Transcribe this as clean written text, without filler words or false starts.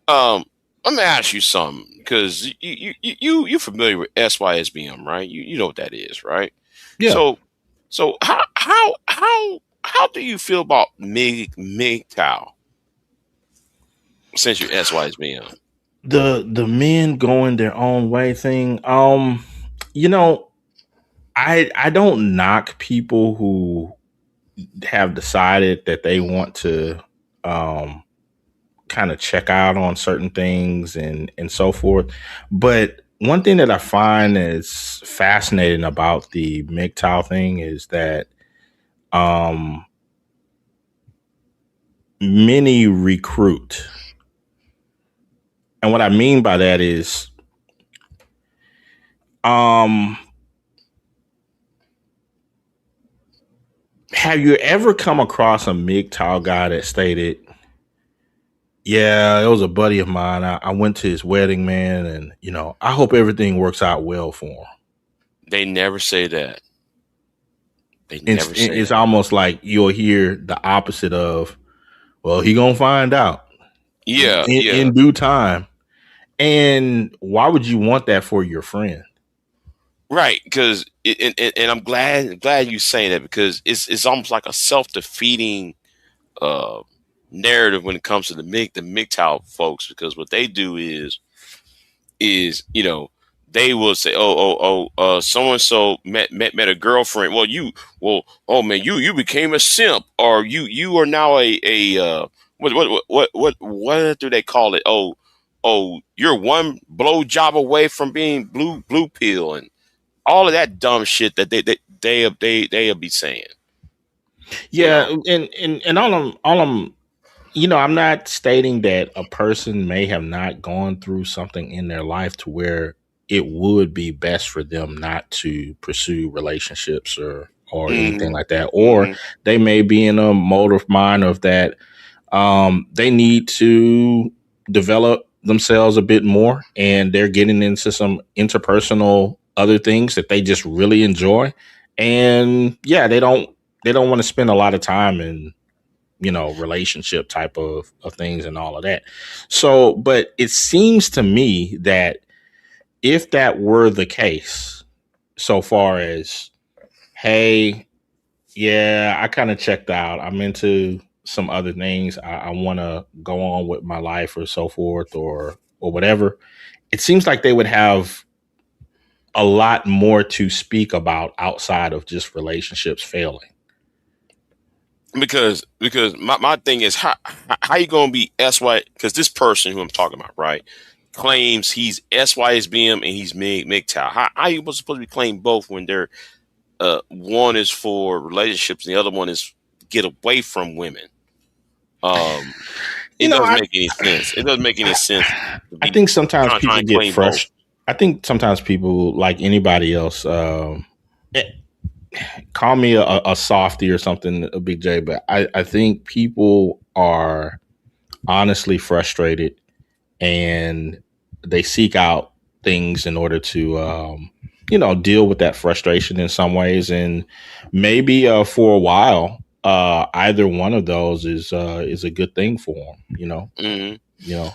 Let me ask you something because you're familiar with SYSBM, right? You know what that is, right? Yeah. So how do you feel about MGTOW since you're SYSBM? The men going their own way thing. You know, I don't knock people who have decided that they want to um kind of check out on certain things and so forth. But one thing that I find is fascinating about the MGTOW thing is that um many recruit. And what I mean by that is um have you ever come across a MGTOW guy that stated, yeah, it was a buddy of mine. I went to his wedding, man, and I hope everything works out well for him. They never say that. They It's never say it's that. almost like you'll hear the opposite of, well, he gonna find out Yeah, yeah. in due time. And why would you want that for your friend? Right, because and I'm glad you saying that because it's almost like a self defeating uh, narrative when it comes to the MGTOW folks because what they do is they will say so and so met a girlfriend. Oh man, you became a simp or you are now a what do they call it? You're one blow job away from being blue pill and all of that dumb shit that they'll be saying. You Yeah, know, and all I'm I'm not stating that a person may have not gone through something in their life to where it would be best for them not to pursue relationships or anything hmm like that. Or hmm they may be in a mode of mind of that they need to develop themselves a bit more and they're getting into some interpersonal other things that they just really enjoy. And yeah, they don't want to spend a lot of time in relationship type of things and all of that. So, but it seems to me that if that were the case, so far as, hey, yeah, I kind of checked out, I'm into some other things, I want to go on with my life or so forth or whatever, it seems like they would have a lot more to speak about outside of just relationships failing. because my thing is how you gonna be SY because this person who I'm talking about right claims he's SYSBM and he's MGTOW. How you supposed to be claim both when they're one is for relationships and the other one is get away from women? Um, You it know, doesn't I make any sense. It doesn't make any sense to I be think sometimes trying people to get claim both. frustrated. I think sometimes people, like anybody else, eh, call me a softy or something, a big J, but I think people are honestly frustrated and they seek out things in order to, deal with that frustration in some ways. And maybe for a while, either one of those is a good thing for them. hmm You know.